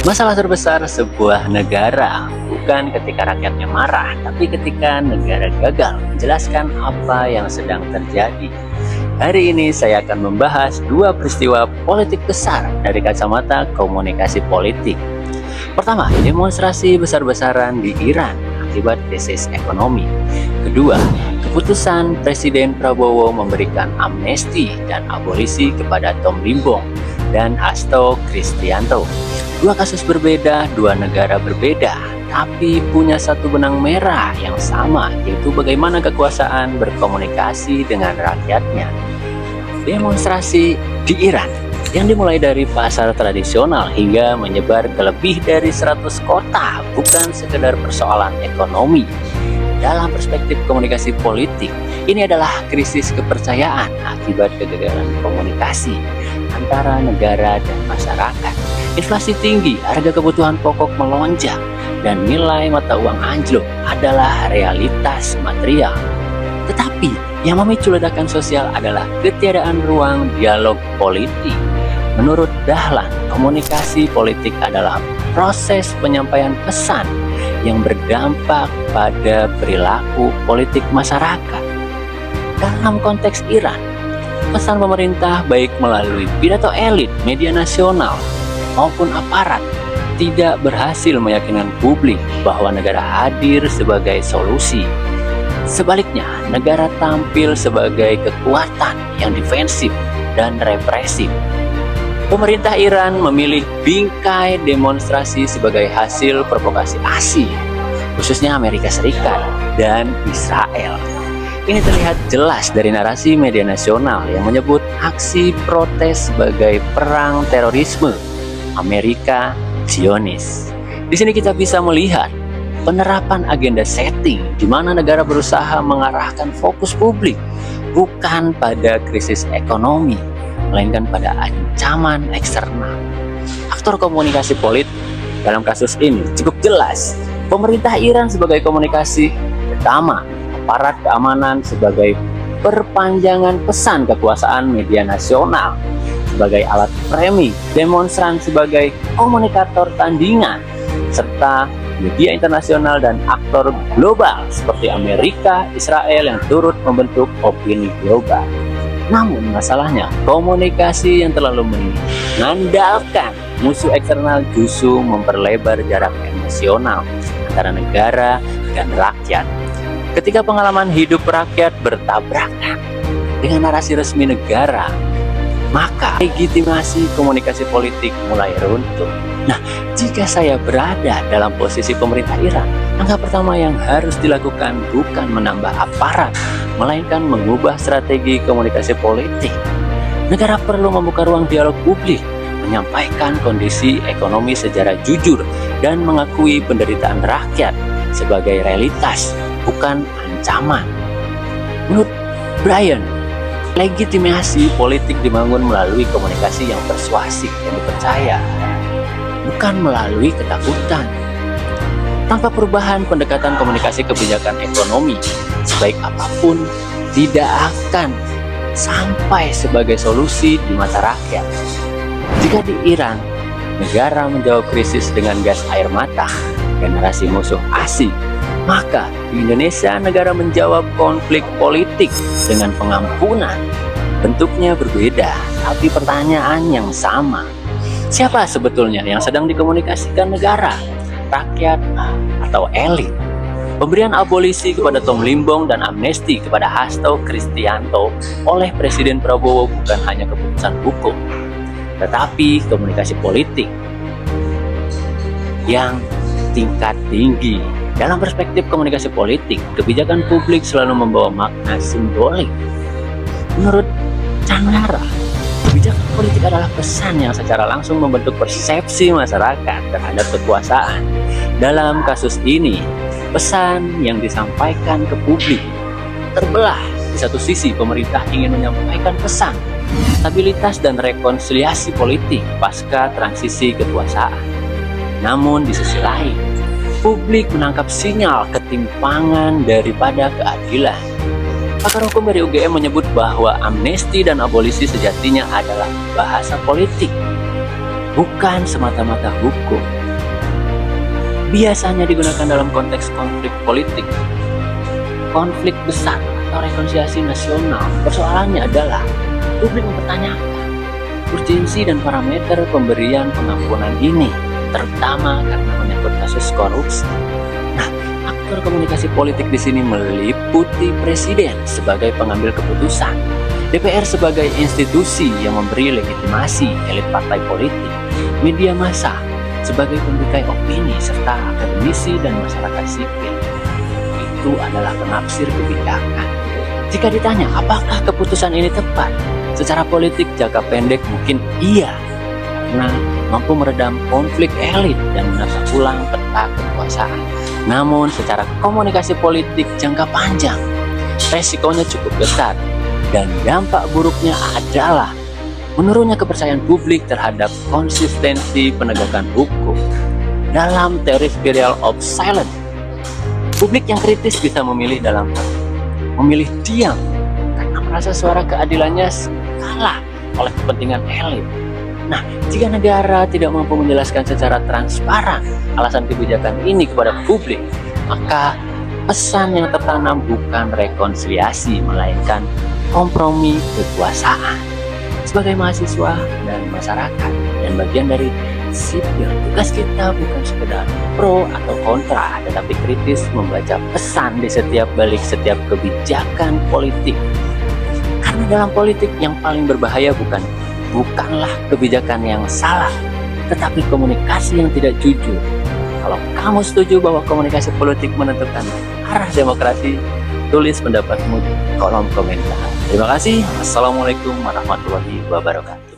Masalah terbesar sebuah negara bukan ketika rakyatnya marah, tapi ketika negara gagal menjelaskan apa yang sedang terjadi. Hari ini saya akan membahas dua peristiwa politik besar dari kacamata komunikasi politik. Pertama, demonstrasi besar-besaran di Iran akibat krisis ekonomi. Kedua, keputusan Presiden Prabowo memberikan amnesti dan abolisi kepada Tom Limbong dan Hasto Kristianto. Dua kasus berbeda, dua negara berbeda, tapi punya satu benang merah yang sama, yaitu bagaimana kekuasaan berkomunikasi dengan rakyatnya. Demonstrasi di Iran yang dimulai dari pasar tradisional hingga menyebar ke lebih dari 100 kota bukan sekedar persoalan ekonomi. Dalam perspektif komunikasi politik, ini adalah krisis kepercayaan akibat kegagalan komunikasi antara negara dan masyarakat. Inflasi tinggi, harga kebutuhan pokok melonjak, dan nilai mata uang anjlok adalah realitas material. Tetapi yang memicu ledakan sosial adalah ketiadaan ruang dialog politik. Menurut Dahlan, komunikasi politik adalah proses penyampaian pesan yang berdampak pada perilaku politik masyarakat. Dalam konteks Iran, pesan pemerintah baik melalui pidato elit, media nasional, maupun aparat tidak berhasil meyakinkan publik bahwa negara hadir sebagai solusi. Sebaliknya, negara tampil sebagai kekuatan yang defensif dan represif. Pemerintah Iran memilih bingkai demonstrasi sebagai hasil provokasi asing, khususnya Amerika Serikat dan Israel. Ini terlihat jelas dari narasi media nasional yang menyebut aksi protes sebagai perang terorisme Amerika Zionis. Di sini kita bisa melihat penerapan agenda setting di mana negara berusaha mengarahkan fokus publik bukan pada krisis ekonomi, melainkan pada ancaman eksternal. Aktor komunikasi politik dalam kasus ini cukup jelas. Pemerintah Iran sebagai komunikasi pertama, aparat keamanan sebagai perpanjangan pesan kekuasaan media nasional, sebagai alat framing, demonstran sebagai komunikator tandingan, serta media internasional dan aktor global seperti Amerika, Israel yang turut membentuk opini global. Namun masalahnya, komunikasi yang terlalu mengandalkan musuh eksternal justru memperlebar jarak emosional antara negara dan rakyat. Ketika pengalaman hidup rakyat bertabrakan dengan narasi resmi negara, maka legitimasi komunikasi politik mulai runtuh. Nah, jika saya berada dalam posisi pemerintah Iran, langkah pertama yang harus dilakukan bukan menambah aparat, melainkan mengubah strategi komunikasi politik. Negara perlu membuka ruang dialog publik, menyampaikan kondisi ekonomi secara jujur, dan mengakui penderitaan rakyat sebagai realitas, bukan ancaman. Menurut Brian, legitimasi politik dibangun melalui komunikasi yang persuasif dan dipercaya, bukan melalui ketakutan. Tanpa perubahan pendekatan komunikasi kebijakan ekonomi, sebaik apapun, tidak akan sampai sebagai solusi di mata rakyat. Jika di Iran, negara menjawab krisis dengan gas air mata, generasi musuh asing, maka di Indonesia negara menjawab konflik politik dengan pengampunan. Bentuknya berbeda, tapi pertanyaan yang sama. Siapa sebetulnya yang sedang dikomunikasikan negara? Rakyat atau elit? Pemberian abolisi kepada Tom Limbong dan amnesti kepada Hasto Kristianto oleh Presiden Prabowo bukan hanya keputusan hukum, tetapi komunikasi politik yang tingkat tinggi. Dalam perspektif komunikasi politik, kebijakan publik selalu membawa makna simbolik. Menurut Chandra, kebijakan politik adalah pesan yang secara langsung membentuk persepsi masyarakat terhadap kekuasaan. Dalam kasus ini, pesan yang disampaikan ke publik terbelah. Di satu sisi, pemerintah ingin menyampaikan pesan stabilitas dan rekonsiliasi politik pasca transisi kekuasaan. Namun di sisi lain, publik menangkap sinyal ketimpangan daripada keadilan. Pakar hukum dari UGM menyebut bahwa amnesti dan abolisi sejatinya adalah bahasa politik. bukan semata-mata hukum. Biasanya digunakan dalam konteks konflik politik, konflik besar, atau rekonsiliasi nasional. Persoalannya adalah publik mempertanyakan urgensi dan parameter pemberian pengampunan ini, terutama karena menyangkut kasus korupsi. Nah, aktor komunikasi politik di sini meliputi presiden sebagai pengambil keputusan, DPR sebagai institusi yang memberi legitimasi elit partai politik, media massa sebagai pemberitai opini, serta akademisi dan masyarakat sipil. Itu adalah penafsir kebijakan. Jika ditanya apakah keputusan ini tepat, secara politik jangka pendek mungkin iya, karena mampu meredam konflik elit dan menata ulang peta kekuasaan. Namun secara komunikasi politik jangka panjang, resikonya cukup besar, dan dampak buruknya adalah menurunnya kepercayaan publik terhadap konsistensi penegakan hukum. Dalam teori spiral of silence, publik yang kritis bisa memilih diam karena merasa suara keadilannya kalah oleh kepentingan elit. Nah, jika negara tidak mampu menjelaskan secara transparan alasan kebijakan ini kepada publik, maka pesan yang tertanam bukan rekonsiliasi, melainkan kompromi kekuasaan. Sebagai mahasiswa dan masyarakat dan bagian dari sipil, tugas kita bukan sekedar pro atau kontra, tetapi kritis membaca pesan di balik setiap kebijakan politik. Karena dalam politik yang paling berbahaya bukanlah kebijakan yang salah, tetapi komunikasi yang tidak jujur. Kalau kamu setuju bahwa komunikasi politik menentukan arah demokrasi, tulis pendapatmu di kolom komentar. Terima kasih. Assalamualaikum warahmatullahi wabarakatuh.